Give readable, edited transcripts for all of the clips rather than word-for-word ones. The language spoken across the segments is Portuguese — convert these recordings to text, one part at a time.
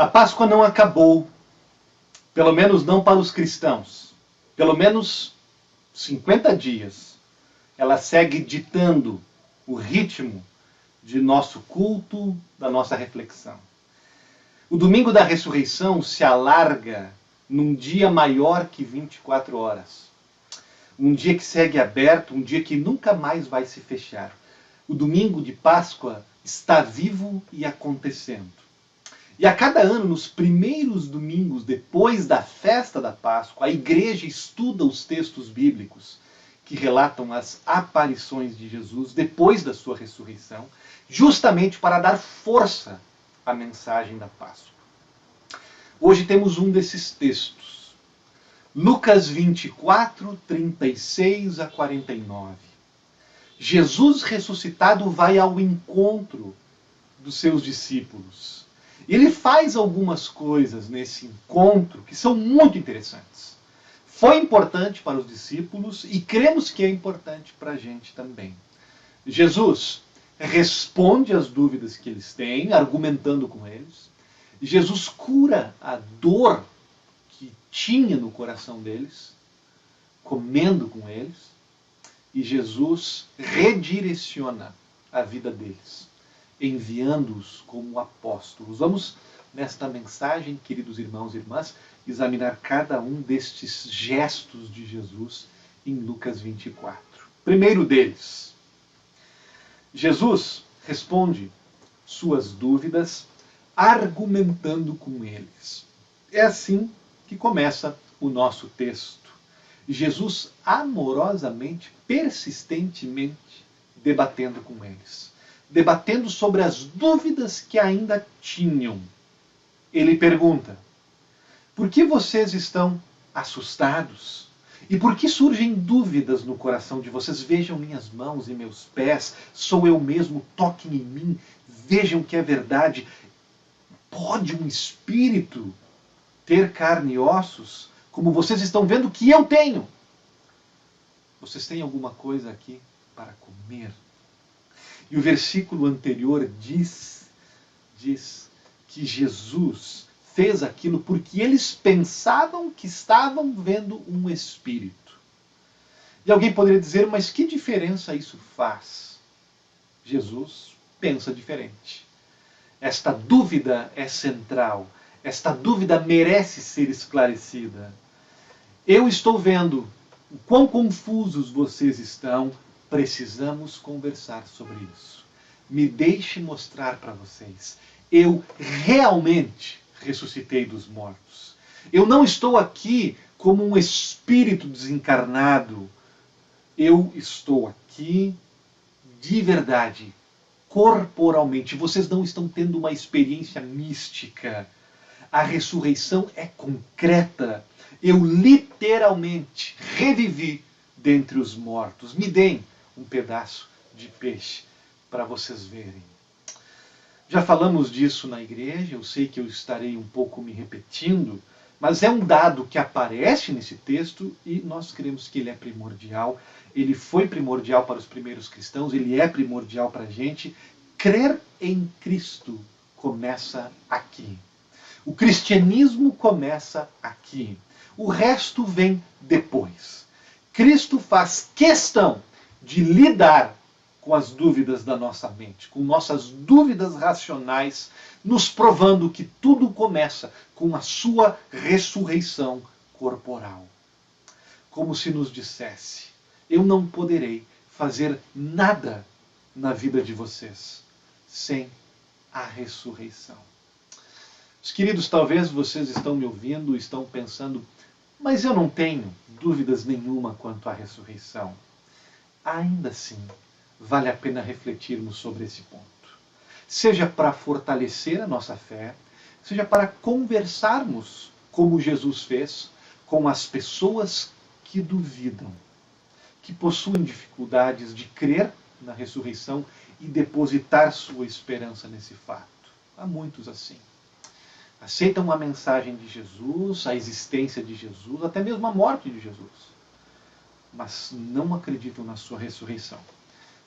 A Páscoa não acabou, pelo menos não para os cristãos. Pelo menos 50 dias. Ela segue ditando o ritmo de nosso culto, da nossa reflexão. O domingo da ressurreição se alarga num dia maior que 24 horas. Um dia que segue aberto, um dia que nunca mais vai se fechar. O domingo de Páscoa está vivo e acontecendo. E a cada ano, nos primeiros domingos depois da festa da Páscoa, a igreja estuda os textos bíblicos que relatam as aparições de Jesus depois da sua ressurreição, justamente para dar força à mensagem da Páscoa. Hoje temos um desses textos. Lucas 24, 36 a 49. Jesus ressuscitado vai ao encontro dos seus discípulos. Ele faz algumas coisas nesse encontro que são muito interessantes. Foi importante para os discípulos e cremos que é importante para a gente também. Jesus responde às dúvidas que eles têm, argumentando com eles. Jesus cura a dor que tinha no coração deles, comendo com eles. E Jesus redireciona a vida deles, enviando-os como apóstolos. Vamos, nesta mensagem, queridos irmãos e irmãs, examinar cada um destes gestos de Jesus em Lucas 24. Primeiro deles, Jesus responde suas dúvidas argumentando com eles. É assim que começa o nosso texto. Jesus amorosamente, persistentemente, debatendo com eles. Debatendo sobre as dúvidas que ainda tinham. Ele pergunta: por que vocês estão assustados? E por que surgem dúvidas no coração de vocês? Vejam minhas mãos e meus pés, sou eu mesmo, toquem em mim, vejam que é verdade. Pode um espírito ter carne e ossos, como vocês estão vendo que eu tenho? Vocês têm alguma coisa aqui para comer? E o versículo anterior diz que Jesus fez aquilo porque eles pensavam que estavam vendo um espírito. E alguém poderia dizer, mas que diferença isso faz? Jesus pensa diferente. Esta dúvida é central. Esta dúvida merece ser esclarecida. Eu estou vendo o quão confusos vocês estão. Precisamos conversar sobre isso. Me deixe mostrar para vocês. Eu realmente ressuscitei dos mortos. Eu não estou aqui como um espírito desencarnado. Eu estou aqui de verdade, corporalmente. Vocês não estão tendo uma experiência mística. A ressurreição é concreta. Eu literalmente revivi dentre os mortos. Me deem um pedaço de peixe para vocês verem. Já falamos disso na igreja, eu sei que eu estarei um pouco me repetindo, mas é um dado que aparece nesse texto e nós cremos que ele é primordial. Ele foi primordial para os primeiros cristãos, ele é primordial para a gente. Crer em Cristo começa aqui. O cristianismo começa aqui. O resto vem depois. Cristo faz questão de lidar com as dúvidas da nossa mente, com nossas dúvidas racionais, nos provando que tudo começa com a sua ressurreição corporal. Como se nos dissesse, eu não poderei fazer nada na vida de vocês sem a ressurreição. Os queridos, talvez vocês estão me ouvindo, estão pensando, mas eu não tenho dúvidas nenhuma quanto à ressurreição. Ainda assim, vale a pena refletirmos sobre esse ponto. Seja para fortalecer a nossa fé, seja para conversarmos, como Jesus fez, com as pessoas que duvidam, que possuem dificuldades de crer na ressurreição e depositar sua esperança nesse fato. Há muitos assim. Aceitam a mensagem de Jesus, a existência de Jesus, até mesmo a morte de Jesus, mas não acreditam na sua ressurreição.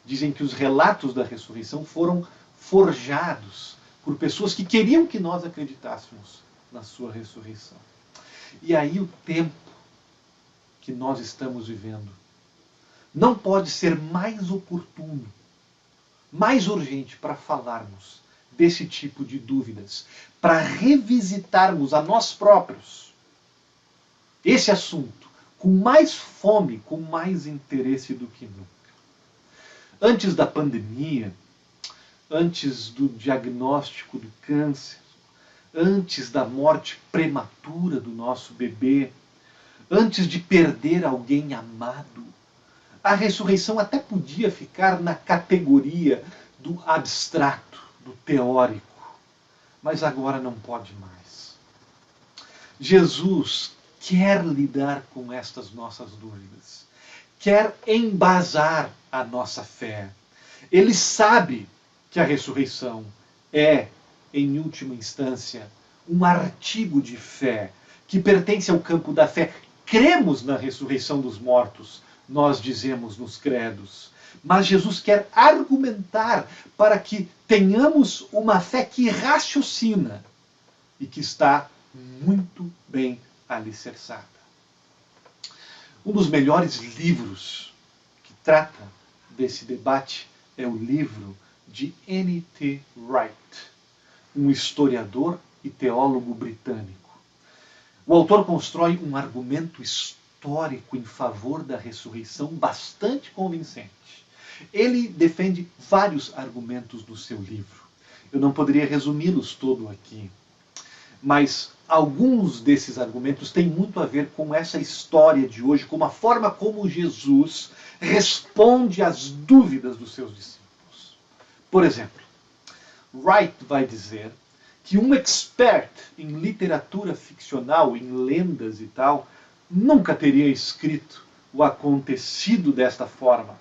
Dizem que os relatos da ressurreição foram forjados por pessoas que queriam que nós acreditássemos na sua ressurreição. E aí o tempo que nós estamos vivendo não pode ser mais oportuno, mais urgente para falarmos desse tipo de dúvidas, para revisitarmos a nós próprios esse assunto com mais fome, com mais interesse do que nunca. Antes da pandemia, antes do diagnóstico do câncer, antes da morte prematura do nosso bebê, antes de perder alguém amado, a ressurreição até podia ficar na categoria do abstrato, do teórico, mas agora não pode mais. Jesus quer lidar com estas nossas dúvidas, quer embasar a nossa fé. Ele sabe que a ressurreição é, em última instância, um artigo de fé que pertence ao campo da fé. Cremos na ressurreição dos mortos, nós dizemos nos credos. Mas Jesus quer argumentar para que tenhamos uma fé que raciocina e que está muito bem alicerçada. Um dos melhores livros que trata desse debate é o livro de N.T. Wright, um historiador e teólogo britânico. O autor constrói um argumento histórico em favor da ressurreição bastante convincente. Ele defende vários argumentos no seu livro. Eu não poderia resumi-los todo aqui, mas alguns desses argumentos têm muito a ver com essa história de hoje, com a forma como Jesus responde às dúvidas dos seus discípulos. Por exemplo, Wright vai dizer que um expert em literatura ficcional, em lendas e tal, nunca teria escrito o acontecido desta forma.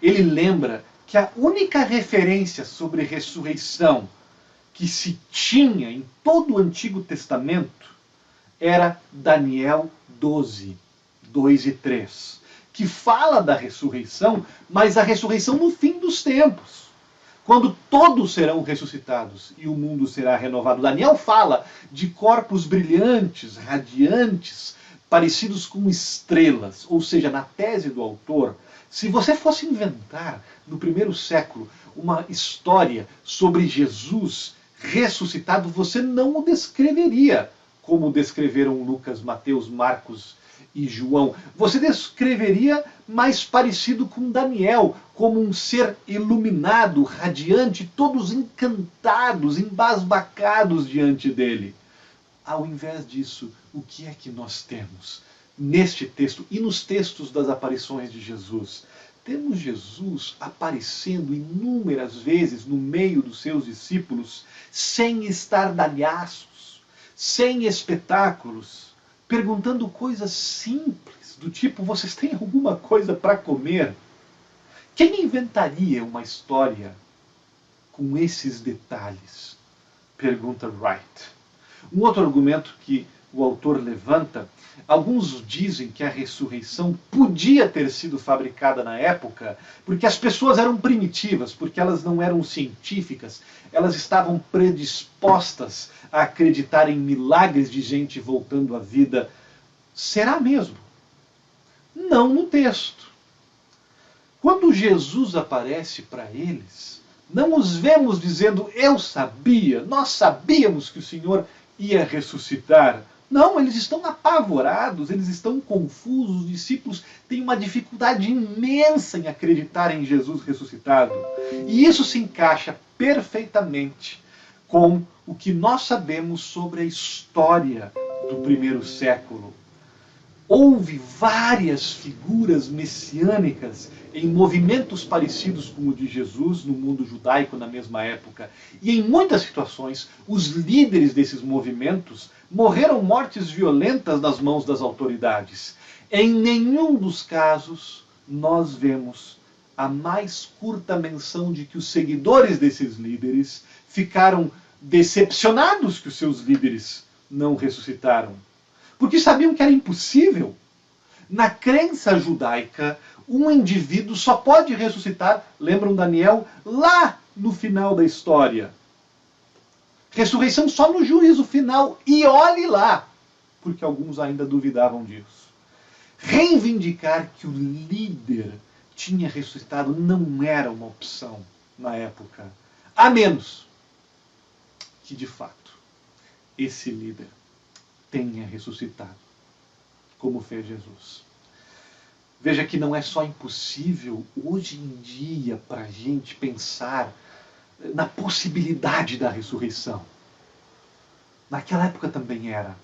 Ele lembra que a única referência sobre ressurreição que se tinha em todo o Antigo Testamento era Daniel 12, 2 e 3, que fala da ressurreição, mas a ressurreição no fim dos tempos, quando todos serão ressuscitados e o mundo será renovado. Daniel fala de corpos brilhantes, radiantes, parecidos com estrelas. Ou seja, na tese do autor, se você fosse inventar no primeiro século uma história sobre Jesus ressuscitado, você não o descreveria como descreveram Lucas, Mateus, Marcos e João. Você descreveria mais parecido com Daniel, como um ser iluminado, radiante, todos encantados, embasbacados diante dele. Ao invés disso, o que é que nós temos neste texto e nos textos das aparições de Jesus? Temos Jesus aparecendo inúmeras vezes no meio dos seus discípulos, sem estardalhaços, sem espetáculos, perguntando coisas simples, do tipo: vocês têm alguma coisa para comer? Quem inventaria uma história com esses detalhes? Pergunta Wright. Um outro argumento que o autor levanta: alguns dizem que a ressurreição podia ter sido fabricada na época porque as pessoas eram primitivas, porque elas não eram científicas, elas estavam predispostas a acreditar em milagres de gente voltando à vida. Será mesmo? Não no texto. Quando Jesus aparece para eles, não os vemos dizendo: eu sabia, nós sabíamos que o Senhor ia ressuscitar. Não, eles estão apavorados, eles estão confusos, os discípulos têm uma dificuldade imensa em acreditar em Jesus ressuscitado. E isso se encaixa perfeitamente com o que nós sabemos sobre a história do primeiro século. Houve várias figuras messiânicas em movimentos parecidos com o de Jesus no mundo judaico na mesma época. E em muitas situações, os líderes desses movimentos morreram mortes violentas nas mãos das autoridades. Em nenhum dos casos nós vemos a mais curta menção de que os seguidores desses líderes ficaram decepcionados que os seus líderes não ressuscitaram, porque sabiam que era impossível. Na crença judaica, um indivíduo só pode ressuscitar, lembram Daniel, lá no final da história. Ressurreição só no juízo final. E olhe lá, porque alguns ainda duvidavam disso. Reivindicar que o líder tinha ressuscitado não era uma opção na época. A menos que, de fato, esse líder tenha ressuscitado, como fez Jesus. Veja que não é só impossível hoje em dia para a gente pensar na possibilidade da ressurreição. Naquela época também era.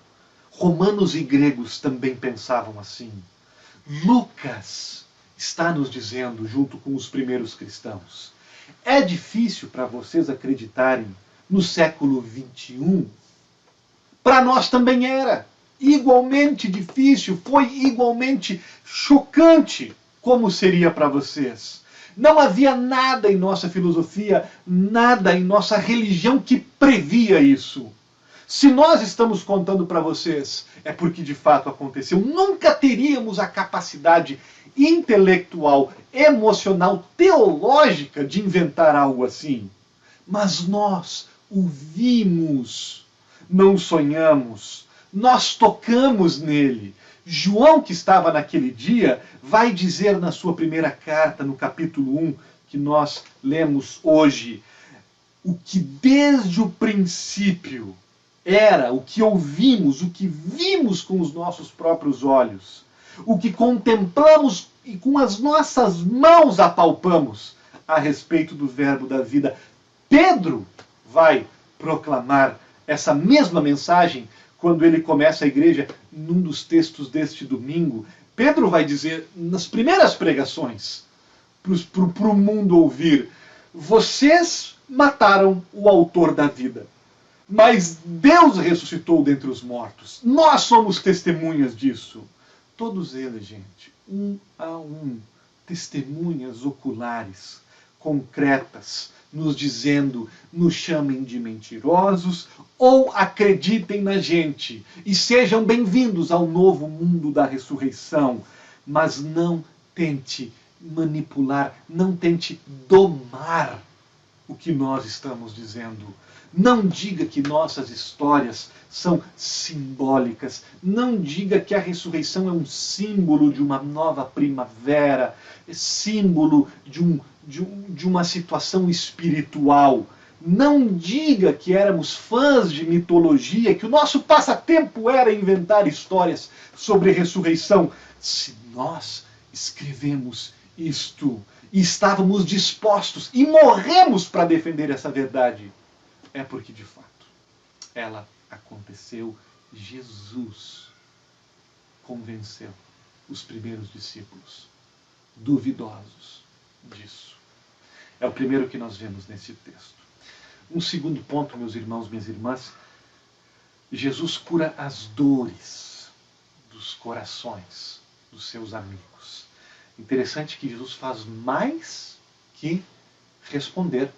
Romanos e gregos também pensavam assim. Lucas está nos dizendo, junto com os primeiros cristãos, é difícil para vocês acreditarem no século XXI? Para nós também era. Igualmente difícil, foi igualmente chocante como seria para vocês. Não havia nada em nossa filosofia, nada em nossa religião que previa isso. Se nós estamos contando para vocês, é porque de fato aconteceu. Nunca teríamos a capacidade intelectual, emocional, teológica de inventar algo assim. Mas nós o vimos, não sonhamos, nós tocamos nele. João, que estava naquele dia, vai dizer na sua primeira carta, no capítulo 1, que nós lemos hoje, o que desde o princípio era, o que ouvimos, o que vimos com os nossos próprios olhos, o que contemplamos e com as nossas mãos apalpamos a respeito do Verbo da vida. Pedro vai proclamar essa mesma mensagem quando ele começa a igreja, num dos textos deste domingo. Pedro vai dizer, nas primeiras pregações, para o mundo ouvir, vocês mataram o autor da vida, mas Deus ressuscitou dentre os mortos. Nós somos testemunhas disso. Todos eles, gente, um a um, testemunhas oculares, concretas, nos dizendo, nos chamem de mentirosos ou acreditem na gente e sejam bem-vindos ao novo mundo da ressurreição, mas não tente manipular, não tente domar o que nós estamos dizendo. Não diga que nossas histórias são simbólicas. Não diga que a ressurreição é um símbolo de uma nova primavera, é símbolo de uma situação espiritual. Não diga que éramos fãs de mitologia, que o nosso passatempo era inventar histórias sobre ressurreição. Se nós escrevemos isto e estávamos dispostos e morremos para defender essa verdade, é porque de fato ela aconteceu. Jesus convenceu os primeiros discípulos duvidosos disso. É o primeiro que nós vemos nesse texto. Um segundo ponto, meus irmãos, minhas irmãs, Jesus cura as dores dos corações dos seus amigos. Interessante que Jesus faz mais que responder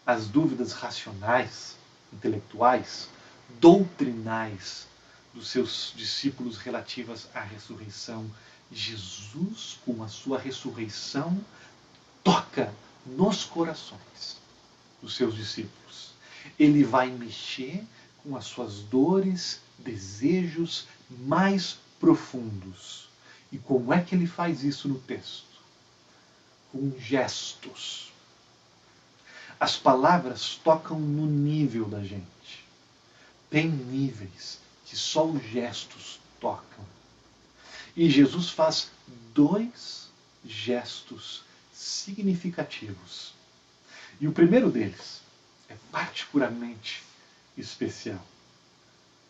às dúvidas racionais, intelectuais, doutrinais dos seus discípulos relativas à ressurreição. Jesus, com a sua ressurreição, toca nos corações dos seus discípulos. Ele vai mexer com as suas dores, desejos mais profundos. E como é que ele faz isso no texto? Com gestos. As palavras tocam no nível da gente. Tem níveis que só os gestos tocam. E Jesus faz 2 gestos significativos. E o primeiro deles é particularmente especial.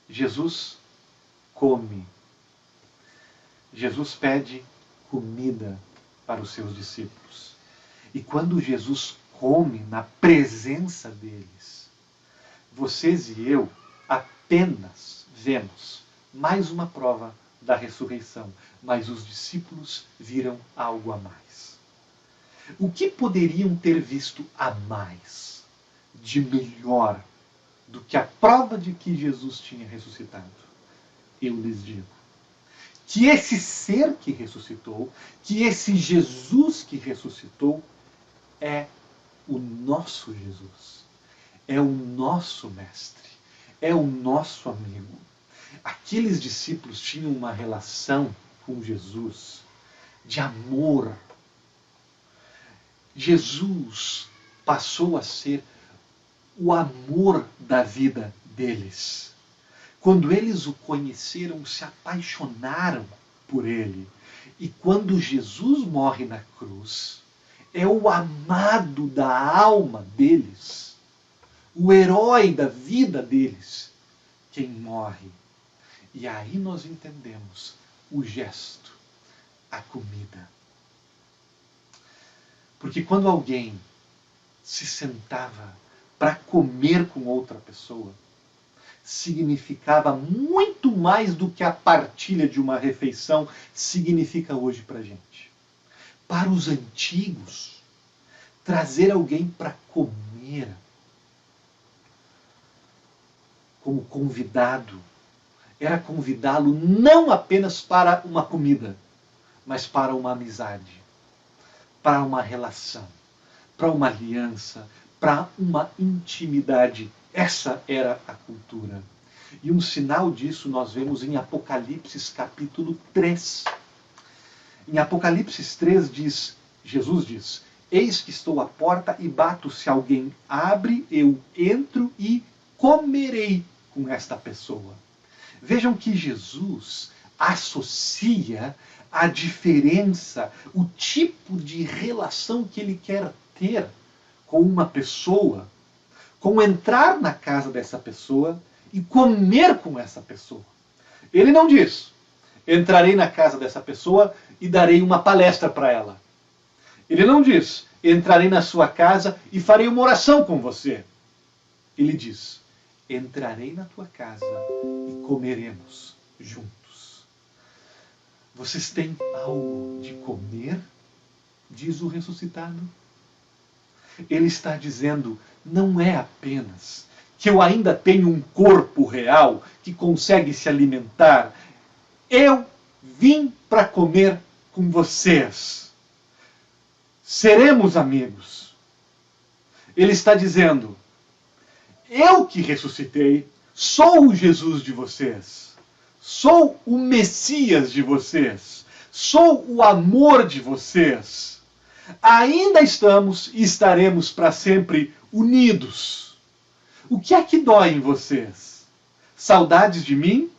Jesus come. Jesus pede comida para os seus discípulos. E quando Jesus come na presença deles, vocês e eu apenas vemos mais uma prova da ressurreição, mas os discípulos viram algo a mais. O que poderiam ter visto a mais, de melhor, do que a prova de que Jesus tinha ressuscitado? Eu lhes digo que esse ser que ressuscitou, que esse Jesus que ressuscitou, é o nosso Jesus. é o nosso mestre, é o nosso amigo. Aqueles discípulos tinham uma relação com Jesus de amor. Jesus passou a ser o amor da vida deles. Quando eles o conheceram, se apaixonaram por ele. E quando Jesus morre na cruz, é o amado da alma deles, o herói da vida deles, quem morre. E aí nós entendemos o gesto, a comida. Porque quando alguém se sentava para comer com outra pessoa, significava muito mais do que a partilha de uma refeição significa hoje para a gente. Para os antigos, trazer alguém para comer como convidado era convidá-lo não apenas para uma comida, mas para uma amizade, para uma relação, para uma aliança, para uma intimidade. Essa era a cultura. E um sinal disso nós vemos em Apocalipse capítulo 3. Em Apocalipse 3 Jesus diz: eis que estou à porta e bato, se alguém abre, eu entro e comerei com esta pessoa. Vejam que Jesus associa a diferença, o tipo de relação que ele quer ter com uma pessoa, com entrar na casa dessa pessoa e comer com essa pessoa. Ele não diz: entrarei na casa dessa pessoa e darei uma palestra para ela. Ele não diz: entrarei na sua casa e farei uma oração com você. Ele diz: entrarei na tua casa e comeremos juntos. Vocês têm algo de comer? Diz o ressuscitado. Ele está dizendo: não é apenas que eu ainda tenho um corpo real que consegue se alimentar. Eu vim para comer com vocês. Seremos amigos. Ele está dizendo: eu que ressuscitei, sou o Jesus de vocês. Sou o Messias de vocês. Sou o amor de vocês. Ainda estamos e estaremos para sempre unidos. O que é que dói em vocês? Saudades de mim?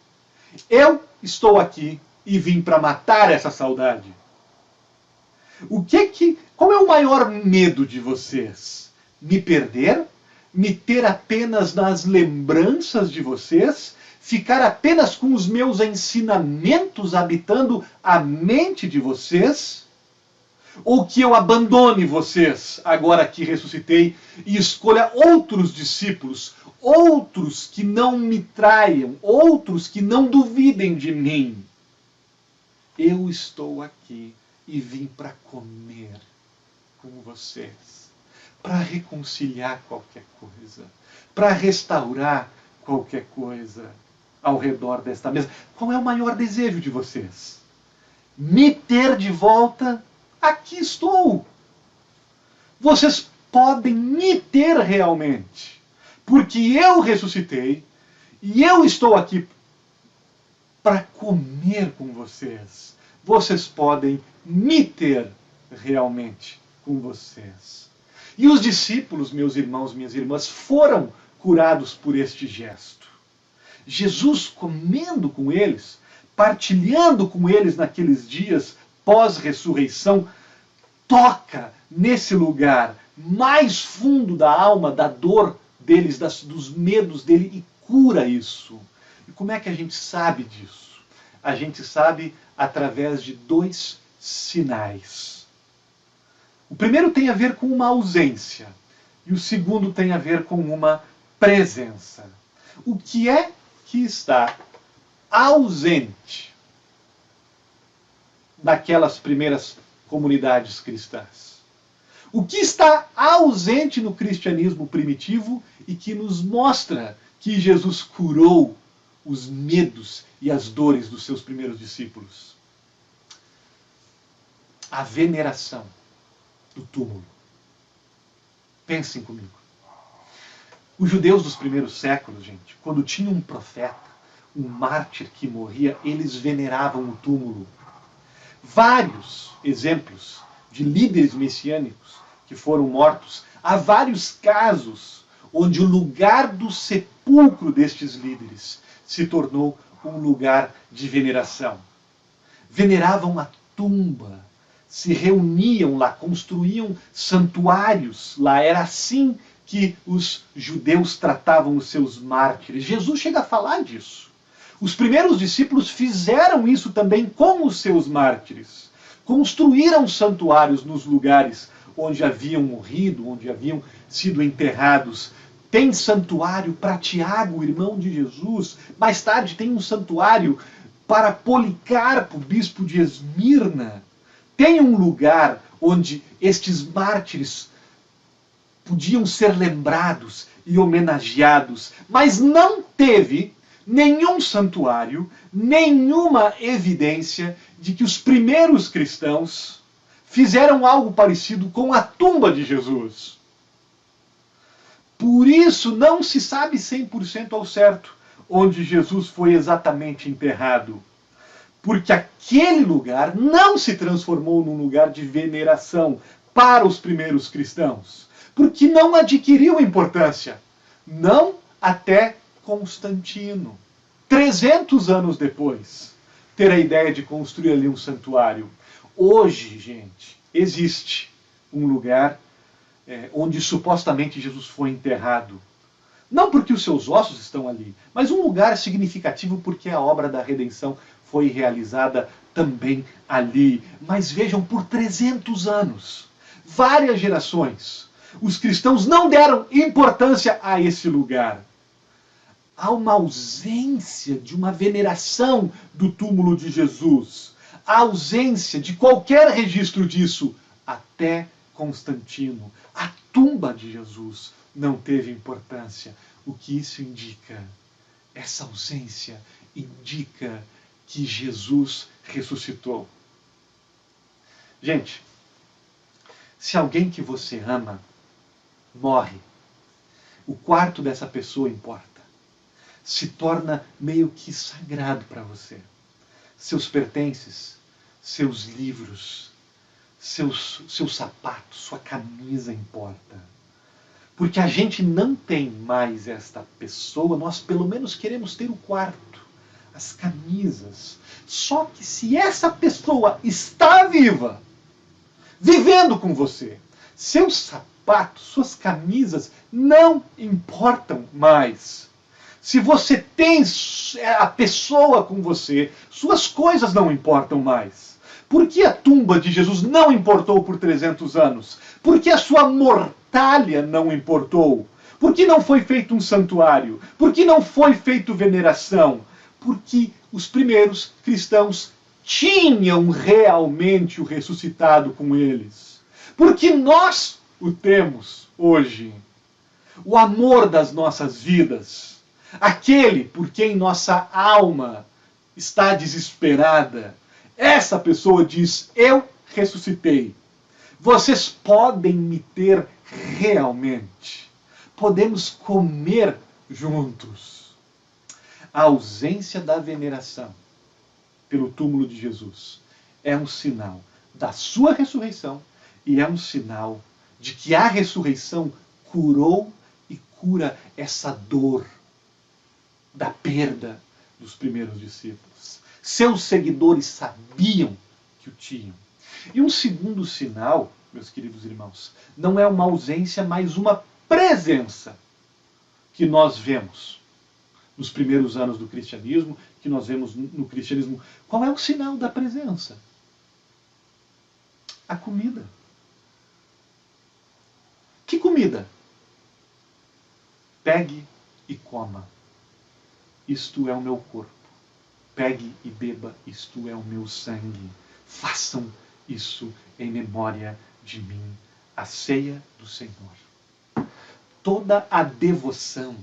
Eu estou aqui e vim para matar essa saudade. Qual é o maior medo de vocês? Me perder? Me ter apenas nas lembranças de vocês? Ficar apenas com os meus ensinamentos habitando a mente de vocês? Ou que eu abandone vocês, agora que ressuscitei, e escolha outros discípulos, outros que não me traiam, outros que não duvidem de mim? Eu estou aqui e vim para comer com vocês, para reconciliar qualquer coisa, para restaurar qualquer coisa ao redor desta mesa. Qual é o maior desejo de vocês? Me ter de volta? Aqui estou. Vocês podem me ter realmente, porque eu ressuscitei e eu estou aqui para comer com vocês. Vocês podem me ter realmente com vocês. E os discípulos, meus irmãos, minhas irmãs, foram curados por este gesto. Jesus comendo com eles, partilhando com eles naqueles dias pós-ressurreição, toca nesse lugar mais fundo da alma, da dor deles, dos medos dele, e cura isso. E como é que a gente sabe disso? A gente sabe através de 2 sinais. O primeiro tem a ver com uma ausência, e o segundo tem a ver com uma presença. O que é que está ausente daquelas primeiras comunidades cristãs? O que está ausente no cristianismo primitivo e que nos mostra que Jesus curou os medos e as dores dos seus primeiros discípulos? A veneração do túmulo. Pensem comigo. Os judeus dos primeiros séculos, gente, quando tinha um profeta, um mártir que morria, eles veneravam o túmulo. Vários exemplos de líderes messiânicos que foram mortos. Há vários casos onde o lugar do sepulcro destes líderes se tornou um lugar de veneração. Veneravam a tumba, se reuniam lá, construíam santuários lá. Era assim que os judeus tratavam os seus mártires. Jesus chega a falar disso. Os primeiros discípulos fizeram isso também com os seus mártires. Construíram santuários nos lugares onde haviam morrido, onde haviam sido enterrados. Tem santuário para Tiago, irmão de Jesus. Mais tarde tem um santuário para Policarpo, bispo de Esmirna. Tem um lugar onde estes mártires podiam ser lembrados e homenageados, mas não teve nenhum santuário, nenhuma evidência de que os primeiros cristãos fizeram algo parecido com a tumba de Jesus. Por isso não se sabe 100% ao certo onde Jesus foi exatamente enterrado. Porque aquele lugar não se transformou num lugar de veneração para os primeiros cristãos. Porque não adquiriu importância. Não até Constantino, 300 anos depois, ter a ideia de construir ali um santuário. Hoje, gente, existe um lugar onde supostamente Jesus foi enterrado. Não porque os seus ossos estão ali, mas um lugar significativo porque a obra da redenção foi realizada também ali. Mas vejam, por 300 anos, várias gerações, os cristãos não deram importância a esse lugar. Há uma ausência de uma veneração do túmulo de Jesus. A ausência de qualquer registro disso até Constantino. A tumba de Jesus não teve importância. O que isso indica? Essa ausência indica que Jesus ressuscitou. Gente, se alguém que você ama morre, o quarto dessa pessoa importa. Se torna meio que sagrado para você. Seus pertences, seus livros, seus sapatos, sua camisa importa. Porque a gente não tem mais esta pessoa, nós pelo menos queremos ter o quarto, as camisas. Só que se essa pessoa está viva, vivendo com você, seus sapatos, suas camisas não importam mais. Se você tem a pessoa com você, suas coisas não importam mais. Por que a tumba de Jesus não importou por 300 anos? Por que a sua mortalha não importou? Por que não foi feito um santuário? Por que não foi feito veneração? Porque os primeiros cristãos tinham realmente o ressuscitado com eles. Porque nós o temos hoje. O amor das nossas vidas. Aquele por quem nossa alma está desesperada. Essa pessoa diz, eu ressuscitei. Vocês podem me ter realmente. Podemos comer juntos. A ausência da veneração pelo túmulo de Jesus é um sinal da sua ressurreição e é um sinal de que a ressurreição curou e cura essa dor da perda dos primeiros discípulos. Seus seguidores sabiam que o tinham. E um segundo sinal, meus queridos irmãos, não é uma ausência, mas uma presença que nós vemos nos primeiros anos do cristianismo, que nós vemos no cristianismo. Qual é o sinal da presença? A comida. Que comida? Pegue e coma. Isto é o meu corpo. Pegue e beba, isto é o meu sangue. Façam isso em memória de mim. A ceia do Senhor. Toda a devoção,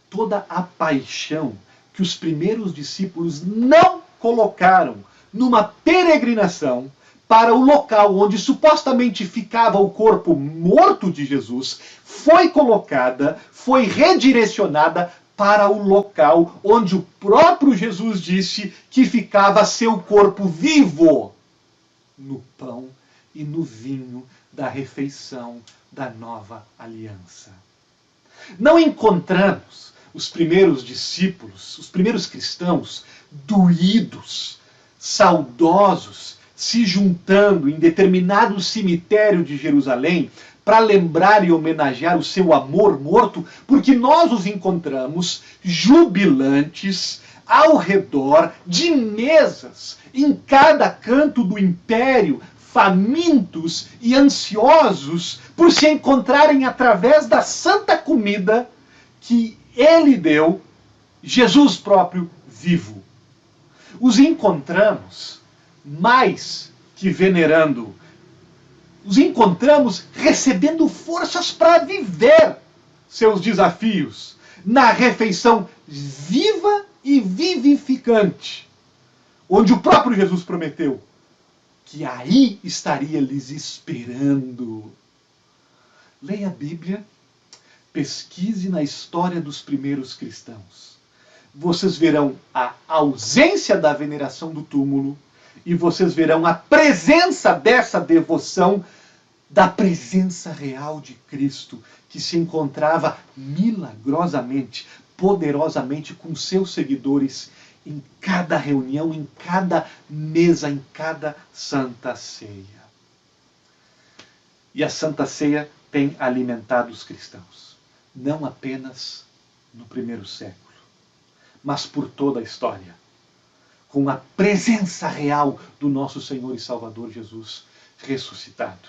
toda a paixão que os primeiros discípulos não colocaram numa peregrinação para o local onde supostamente ficava o corpo morto de Jesus, foi colocada, foi redirecionada para o local onde o próprio Jesus disse que ficava seu corpo vivo, no pão e no vinho da refeição da nova aliança. Não encontramos os primeiros discípulos, os primeiros cristãos, doídos, saudosos, se juntando em determinado cemitério de Jerusalém para lembrar e homenagear o seu amor morto, porque nós os encontramos jubilantes ao redor de mesas em cada canto do império, famintos e ansiosos por se encontrarem através da santa comida que ele deu, Jesus próprio vivo. Os encontramos mais que venerando, os encontramos recebendo forças para viver seus desafios na refeição viva e vivificante, onde o próprio Jesus prometeu que aí estaria lhes esperando. Leia a Bíblia, pesquise na história dos primeiros cristãos. Vocês verão a ausência da veneração do túmulo e vocês verão a presença dessa devoção, da presença real de Cristo, que se encontrava milagrosamente, poderosamente com seus seguidores em cada reunião, em cada mesa, em cada Santa Ceia. E a Santa Ceia tem alimentado os cristãos, não apenas no primeiro século, mas por toda a história, com a presença real do nosso Senhor e Salvador Jesus ressuscitado.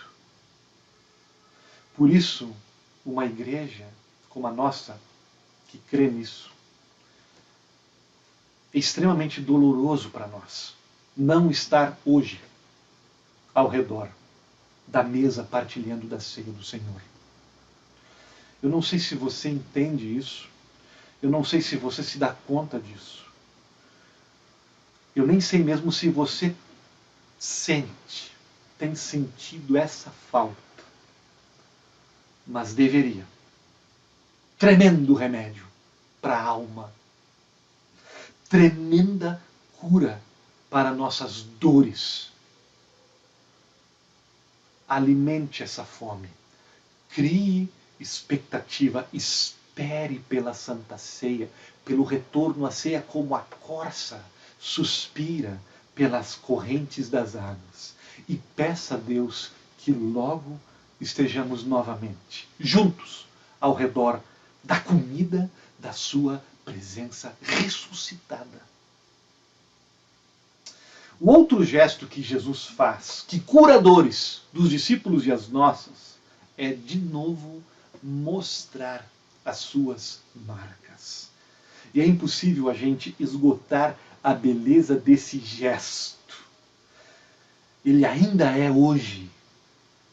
Por isso, uma igreja como a nossa, que crê nisso, é extremamente doloroso para nós não estar hoje ao redor da mesa partilhando da ceia do Senhor. Eu não sei se você entende isso, eu não sei se você se dá conta disso. Eu nem sei mesmo se você sente, tem sentido essa falta. Mas deveria. Tremendo remédio para a alma. Tremenda cura para nossas dores. Alimente essa fome. Crie expectativa. Espere pela Santa Ceia, pelo retorno à ceia, como a corça suspira pelas correntes das águas. E peça a Deus que logo estejamos novamente juntos ao redor da comida da sua presença ressuscitada. O outro gesto que Jesus faz, que cura dores dos discípulos e as nossas, é de novo mostrar as suas marcas. E é impossível a gente esgotar a beleza desse gesto. Ele ainda é hoje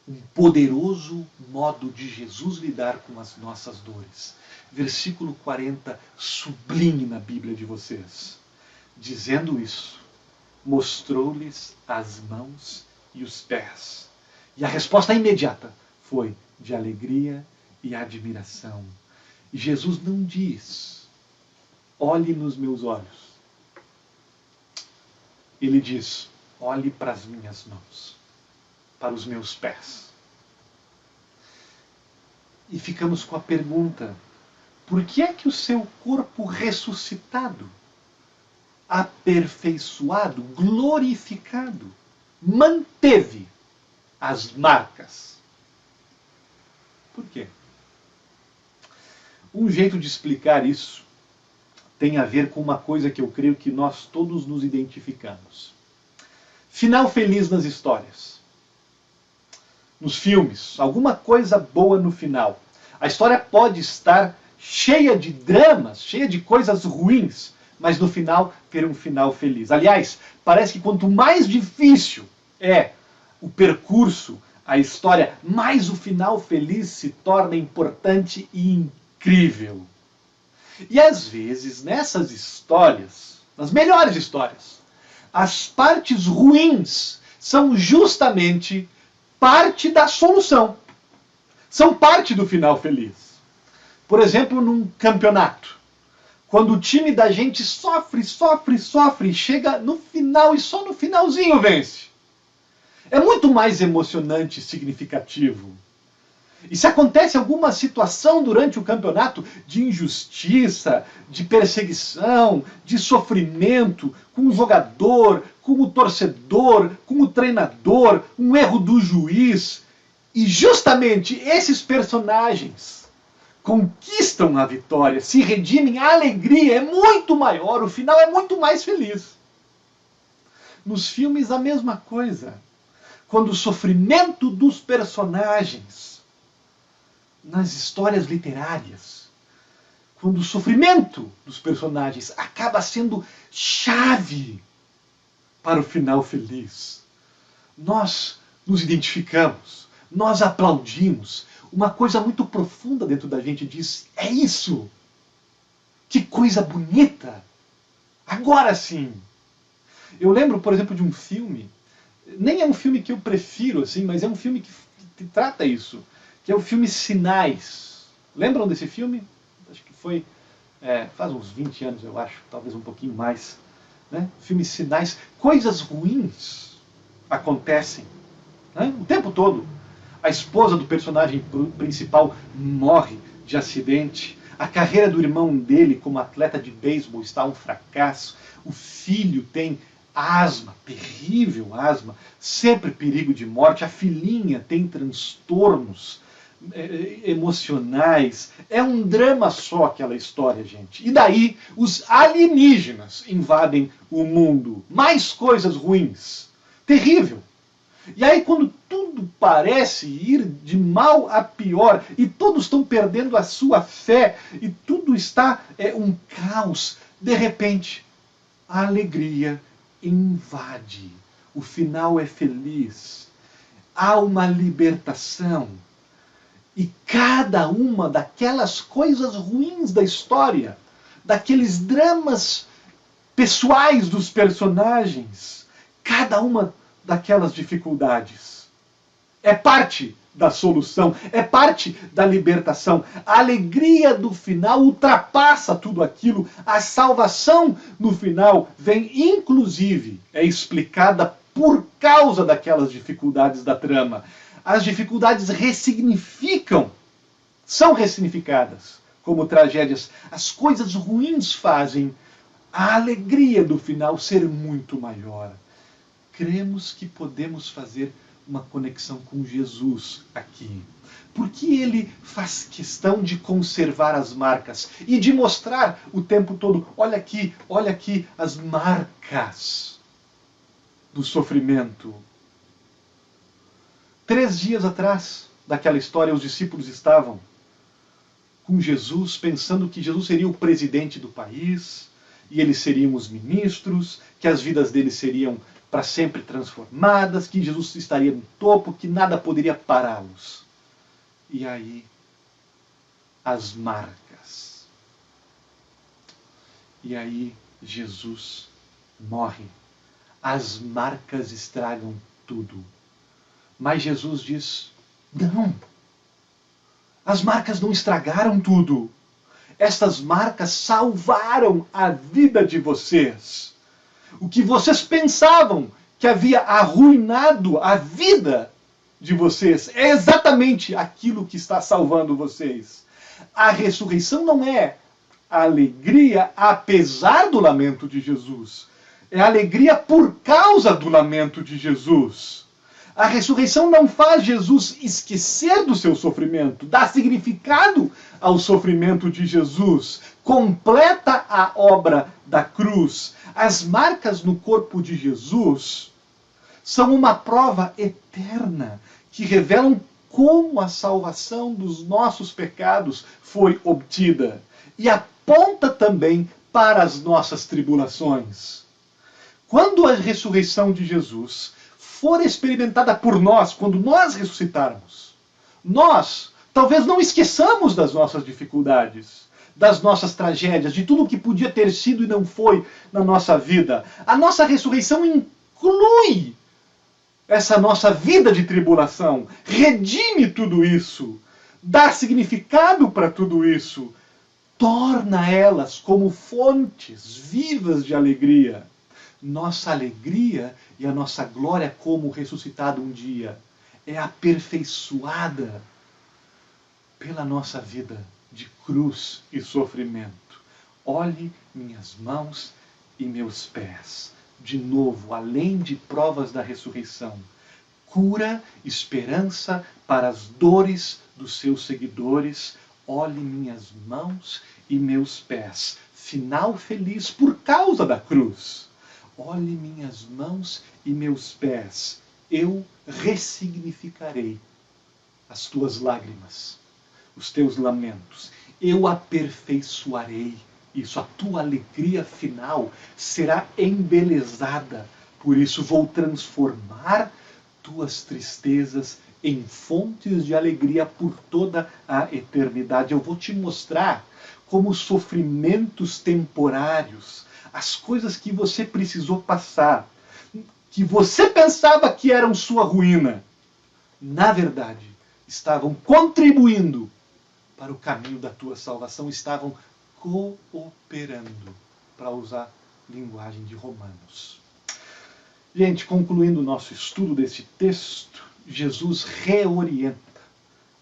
um poderoso modo de Jesus lidar com as nossas dores. Versículo 40, sublime na Bíblia de vocês. Dizendo isso, mostrou-lhes as mãos e os pés. E a resposta imediata foi de alegria e admiração. E Jesus não diz, olhe nos meus olhos. Ele diz, olhe para as minhas mãos, para os meus pés. E ficamos com a pergunta, por que é que o seu corpo ressuscitado, aperfeiçoado, glorificado, manteve as marcas? Por quê? Um jeito de explicar isso tem a ver com uma coisa que eu creio que nós todos nos identificamos. Final feliz nas histórias. Nos filmes, alguma coisa boa no final. A história pode estar cheia de dramas, cheia de coisas ruins, mas no final ter um final feliz. Aliás, parece que quanto mais difícil é o percurso, a história, mais o final feliz se torna importante e incrível. E às vezes, nessas histórias, nas melhores histórias, as partes ruins são justamente parte da solução. São parte do final feliz. Por exemplo, num campeonato. Quando o time da gente sofre, chega no final e só no finalzinho vence. É muito mais emocionante e significativo. E se acontece alguma situação durante o campeonato de injustiça, de perseguição, de sofrimento, com o jogador, com o torcedor, com o treinador, um erro do juiz, e justamente esses personagens conquistam a vitória, se redimem, a alegria é muito maior, o final é muito mais feliz. Nos filmes a mesma coisa. Quando o sofrimento dos personagens, nas histórias literárias, quando o sofrimento dos personagens acaba sendo chave para o final feliz, nós nos identificamos, nós aplaudimos. Uma coisa muito profunda dentro da gente diz: é isso! Que coisa bonita! Agora sim! Eu lembro, por exemplo, de um filme, nem é um filme que eu prefiro, assim, mas é um filme que trata isso, que é o filme Sinais. Lembram desse filme? Acho que foi faz uns 20 anos, eu acho, talvez um pouquinho mais. Né? Filme Sinais. Coisas ruins acontecem, né? O tempo todo. A esposa do personagem principal morre de acidente. A carreira do irmão dele como atleta de beisebol está um fracasso. O filho tem asma, terrível asma, sempre perigo de morte. A filhinha tem transtornos emocionais. É um drama só aquela história, gente. E daí os alienígenas invadem o mundo. Mais coisas ruins. Terrível. E aí quando tudo parece ir de mal a pior e todos estão perdendo a sua fé e tudo está um caos, de repente a alegria invade. O final é feliz. Há uma libertação. E cada uma daquelas coisas ruins da história, daqueles dramas pessoais dos personagens, cada uma daquelas dificuldades é parte da solução, é parte da libertação. A alegria do final ultrapassa tudo aquilo. A salvação no final vem, inclusive, é explicada por causa daquelas dificuldades da trama. As dificuldades ressignificam, são ressignificadas como tragédias. As coisas ruins fazem a alegria do final ser muito maior. Cremos que podemos fazer uma conexão com Jesus aqui. Porque ele faz questão de conservar as marcas e de mostrar o tempo todo: olha aqui as marcas do sofrimento. 3 dias atrás daquela história, os discípulos estavam com Jesus, pensando que Jesus seria o presidente do país, e eles seriam os ministros, que as vidas deles seriam para sempre transformadas, que Jesus estaria no topo, que nada poderia pará-los. E aí, as marcas. E aí, Jesus morre. As marcas estragam tudo. Mas Jesus diz: não, as marcas não estragaram tudo. Estas marcas salvaram a vida de vocês. O que vocês pensavam que havia arruinado a vida de vocês é exatamente aquilo que está salvando vocês. A ressurreição não é a alegria apesar do lamento de Jesus. É a alegria por causa do lamento de Jesus. A ressurreição não faz Jesus esquecer do seu sofrimento, dá significado ao sofrimento de Jesus, completa a obra da cruz. As marcas no corpo de Jesus são uma prova eterna que revelam como a salvação dos nossos pecados foi obtida e aponta também para as nossas tribulações. Quando a ressurreição de Jesus for experimentada por nós, quando nós ressuscitarmos, nós talvez não esqueçamos das nossas dificuldades, das nossas tragédias, de tudo o que podia ter sido e não foi na nossa vida. A nossa ressurreição inclui essa nossa vida de tribulação, redime tudo isso, dá significado para tudo isso, torna elas como fontes vivas de alegria. Nossa alegria e a nossa glória como ressuscitado um dia é aperfeiçoada pela nossa vida de cruz e sofrimento. Olhe minhas mãos e meus pés. De novo, além de provas da ressurreição, cura, esperança para as dores dos seus seguidores. Olhe minhas mãos e meus pés. Final feliz por causa da cruz. Olhe minhas mãos e meus pés. Eu ressignificarei as tuas lágrimas, os teus lamentos. Eu aperfeiçoarei isso. A tua alegria final será embelezada. Por isso vou transformar tuas tristezas em fontes de alegria por toda a eternidade. Eu vou te mostrar como os sofrimentos temporários, as coisas que você precisou passar, que você pensava que eram sua ruína, na verdade, estavam contribuindo para o caminho da tua salvação, estavam cooperando, para usar linguagem de Romanos. Gente, concluindo o nosso estudo desse texto, Jesus reorienta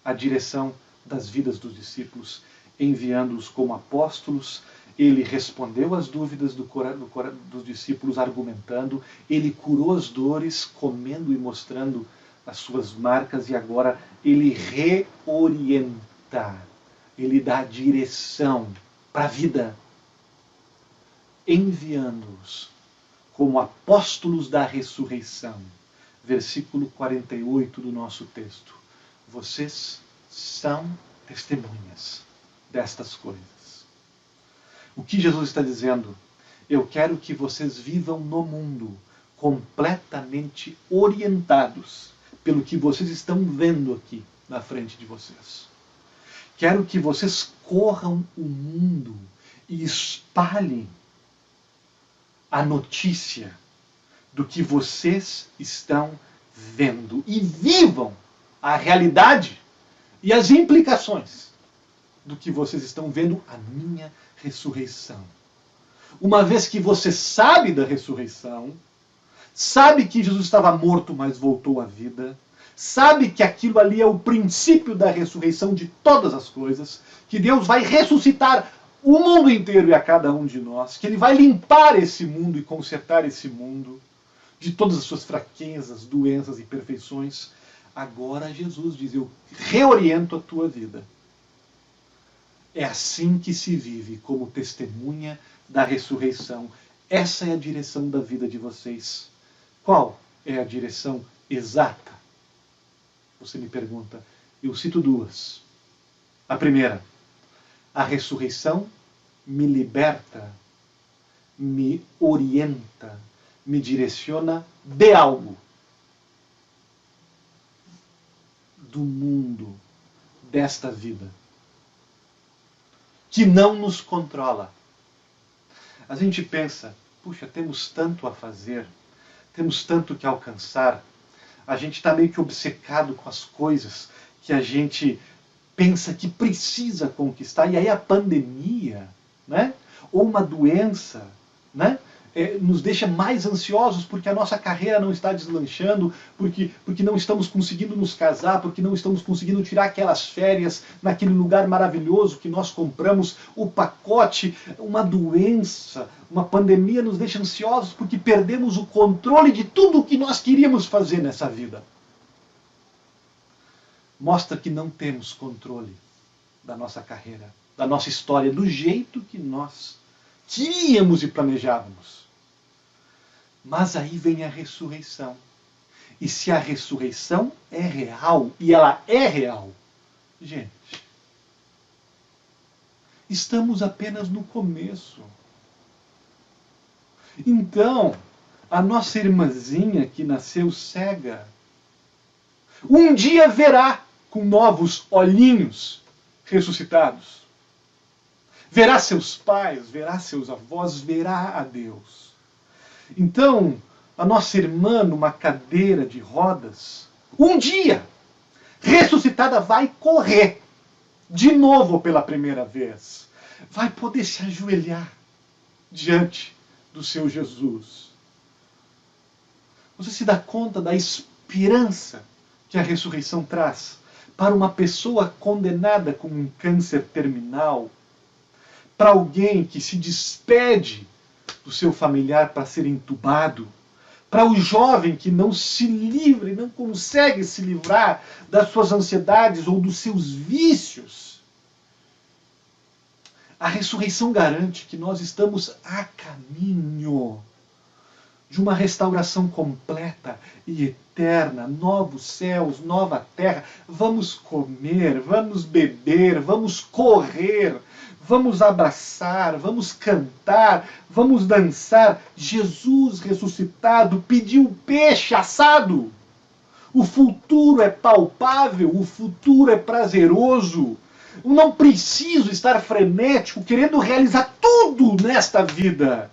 a direção das vidas dos discípulos, enviando-os como apóstolos. Ele respondeu às dúvidas dos discípulos, argumentando. Ele curou as dores, comendo e mostrando as suas marcas. E agora ele reorienta. Ele dá direção para a vida, enviando-os como apóstolos da ressurreição. Versículo 48 do nosso texto. Vocês são testemunhas destas coisas. O que Jesus está dizendo? Eu quero que vocês vivam no mundo completamente orientados pelo que vocês estão vendo aqui na frente de vocês. Quero que vocês corram o mundo e espalhem a notícia do que vocês estão vendo e vivam a realidade e as implicações do que vocês estão vendo, a minha ressurreição. Uma vez que você sabe da ressurreição, sabe que Jesus estava morto, mas voltou à vida, sabe que aquilo ali é o princípio da ressurreição de todas as coisas, que Deus vai ressuscitar o mundo inteiro e a cada um de nós, que Ele vai limpar esse mundo e consertar esse mundo de todas as suas fraquezas, doenças e imperfeições. Agora Jesus diz, eu reoriento a tua vida. É assim que se vive como testemunha da ressurreição. Essa é a direção da vida de vocês. Qual é a direção exata? Você me pergunta. Eu cito duas. A primeira, a ressurreição me liberta, me orienta, me direciona de algo. Do mundo, desta vida, que não nos controla. A gente pensa, puxa, temos tanto a fazer, temos tanto que alcançar, a gente está meio que obcecado com as coisas que a gente pensa que precisa conquistar, e aí a pandemia, né, ou uma doença, né, nos deixa mais ansiosos porque a nossa carreira não está deslanchando, porque não estamos conseguindo nos casar, porque não estamos conseguindo tirar aquelas férias naquele lugar maravilhoso que nós compramos, o pacote. Uma doença, uma pandemia nos deixa ansiosos porque perdemos o controle de tudo o que nós queríamos fazer nessa vida. Mostra que não temos controle da nossa carreira, da nossa história, do jeito que nós queríamos e planejávamos. Mas aí vem a ressurreição. E se a ressurreição é real, e ela é real, gente, estamos apenas no começo. Então, a nossa irmãzinha que nasceu cega, um dia verá com novos olhinhos ressuscitados. Verá seus pais, verá seus avós, verá a Deus. Então, a nossa irmã numa cadeira de rodas, um dia, ressuscitada, vai correr de novo pela primeira vez. Vai poder se ajoelhar diante do seu Jesus. Você se dá conta da esperança que a ressurreição traz para uma pessoa condenada com um câncer terminal, para alguém que se despede do seu familiar para ser entubado, para o jovem que não se livra e não consegue se livrar das suas ansiedades ou dos seus vícios. A ressurreição garante que nós estamos a caminho de uma restauração completa e eterna, novos céus, nova terra. Vamos comer, vamos beber, vamos correr, vamos abraçar, vamos cantar, vamos dançar. Jesus ressuscitado pediu peixe assado. O futuro é palpável, o futuro é prazeroso. Eu não preciso estar frenético, querendo realizar tudo nesta vida.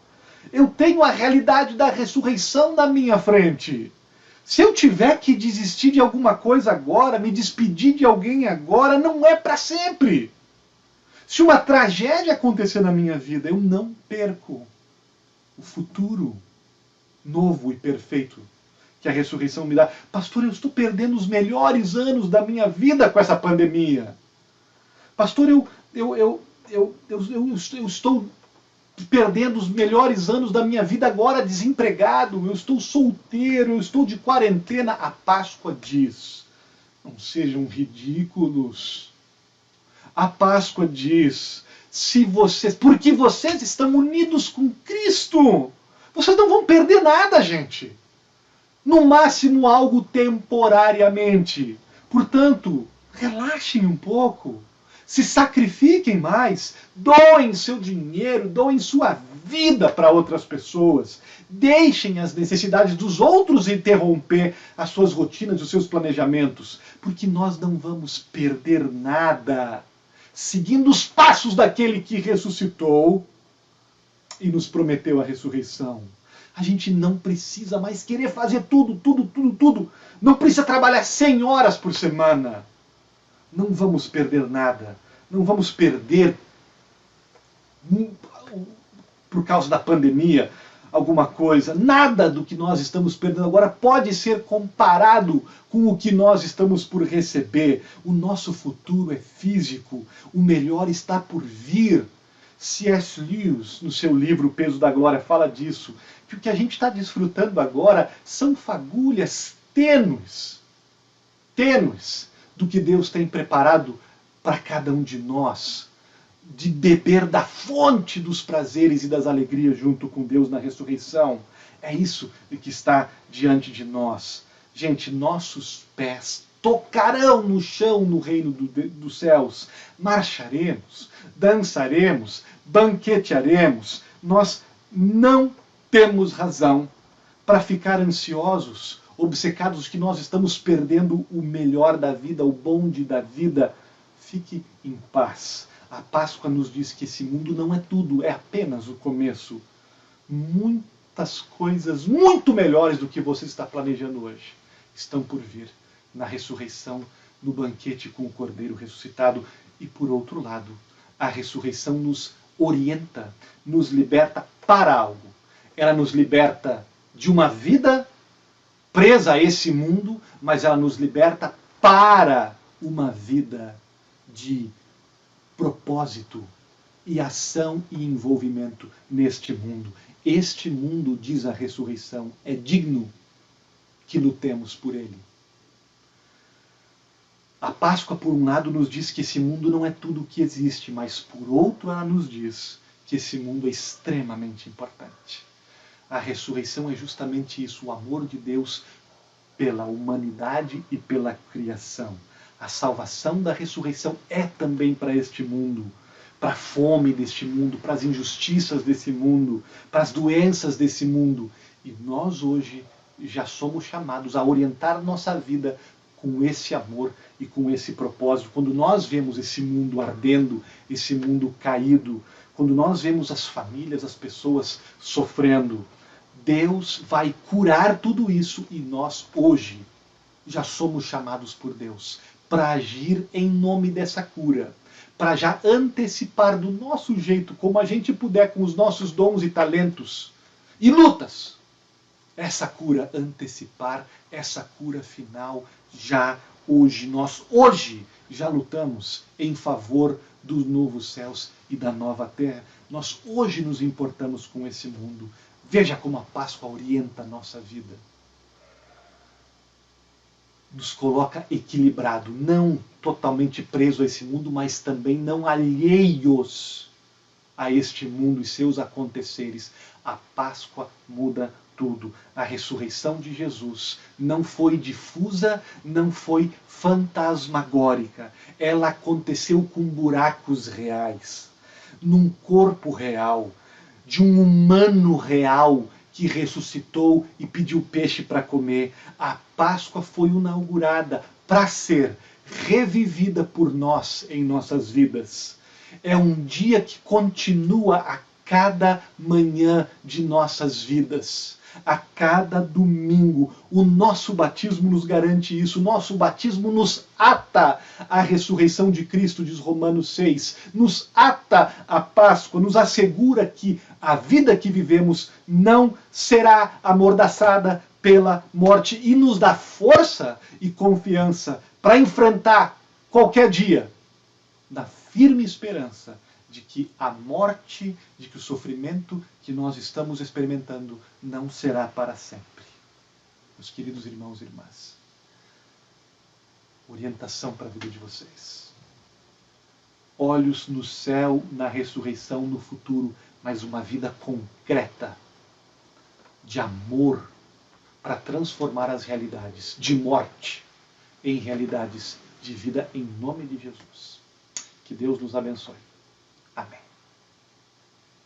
Eu tenho a realidade da ressurreição na minha frente. Se eu tiver que desistir de alguma coisa agora, me despedir de alguém agora, não é para sempre. Se uma tragédia acontecer na minha vida, eu não perco o futuro novo e perfeito que a ressurreição me dá. Pastor, eu estou perdendo os melhores anos da minha vida com essa pandemia. Pastor, eu estou perdendo os melhores anos da minha vida agora desempregado, eu estou solteiro, eu estou de quarentena. A Páscoa diz, não sejam ridículos. A Páscoa diz, porque vocês estão unidos com Cristo, vocês não vão perder nada, gente. No máximo algo temporariamente. Portanto, relaxem um pouco. Se sacrifiquem mais, doem seu dinheiro, doem sua vida para outras pessoas. Deixem as necessidades dos outros interromper as suas rotinas, os seus planejamentos, porque nós não vamos perder nada seguindo os passos daquele que ressuscitou e nos prometeu a ressurreição. A gente não precisa mais querer fazer tudo. Não precisa trabalhar 100 horas por semana. Não vamos perder nada. Não vamos perder, por causa da pandemia, alguma coisa. Nada do que nós estamos perdendo agora pode ser comparado com o que nós estamos por receber. O nosso futuro é físico. O melhor está por vir. C.S. Lewis, no seu livro O Peso da Glória, fala disso. Que o que a gente está desfrutando agora são fagulhas tênues do que Deus tem preparado para cada um de nós, de beber da fonte dos prazeres e das alegrias junto com Deus na ressurreição. É isso que está diante de nós. Gente, nossos pés tocarão no chão no reino dos céus. Marcharemos, dançaremos, banquetearemos. Nós não temos razão para ficar ansiosos, obcecados que nós estamos perdendo o melhor da vida, o bonde da vida. Fique em paz. A Páscoa nos diz que esse mundo não é tudo, é apenas o começo. Muitas coisas muito melhores do que você está planejando hoje estão por vir na ressurreição, no banquete com o Cordeiro ressuscitado. E por outro lado, a ressurreição nos orienta, nos liberta para algo. Ela nos liberta de uma vida presa a esse mundo, mas ela nos liberta para uma vida de propósito e ação e envolvimento neste mundo. Este mundo, diz a ressurreição, é digno que lutemos por ele. A Páscoa, por um lado, nos diz que esse mundo não é tudo o que existe, mas por outro, ela nos diz que esse mundo é extremamente importante. A ressurreição é justamente isso, o amor de Deus pela humanidade e pela criação. A salvação da ressurreição é também para este mundo, para a fome deste mundo, para as injustiças desse mundo, para as doenças desse mundo. E nós hoje já somos chamados a orientar nossa vida com esse amor e com esse propósito. Quando nós vemos esse mundo ardendo, esse mundo caído, quando nós vemos as famílias, as pessoas sofrendo, Deus vai curar tudo isso e nós hoje já somos chamados por Deus para agir em nome dessa cura, para já antecipar do nosso jeito, como a gente puder com os nossos dons e talentos e lutas, essa cura, antecipar essa cura final já hoje. Nós hoje já lutamos em favor dos novos céus e da nova terra. Nós hoje nos importamos com esse mundo. Veja como a Páscoa orienta a nossa vida. Nos coloca equilibrado, não totalmente preso a esse mundo, mas também não alheios a este mundo e seus aconteceres. A Páscoa muda tudo. A ressurreição de Jesus não foi difusa, não foi fantasmagórica. Ela aconteceu com buracos reais, num corpo real, de um humano real que ressuscitou e pediu peixe para comer. A Páscoa foi inaugurada para ser revivida por nós em nossas vidas. É um dia que continua a cada manhã de nossas vidas, a cada domingo. O nosso batismo nos garante isso. O nosso batismo nos ata à ressurreição de Cristo, diz Romanos 6. Nos ata à Páscoa, nos assegura que a vida que vivemos não será amordaçada pela morte e nos dá força e confiança para enfrentar qualquer dia, na firme esperança de que a morte, de que o sofrimento que nós estamos experimentando não será para sempre. Meus queridos irmãos e irmãs, orientação para a vida de vocês. Olhos no céu, na ressurreição, no futuro, mas uma vida concreta de amor para transformar as realidades de morte em realidades de vida em nome de Jesus. Que Deus nos abençoe. Amém.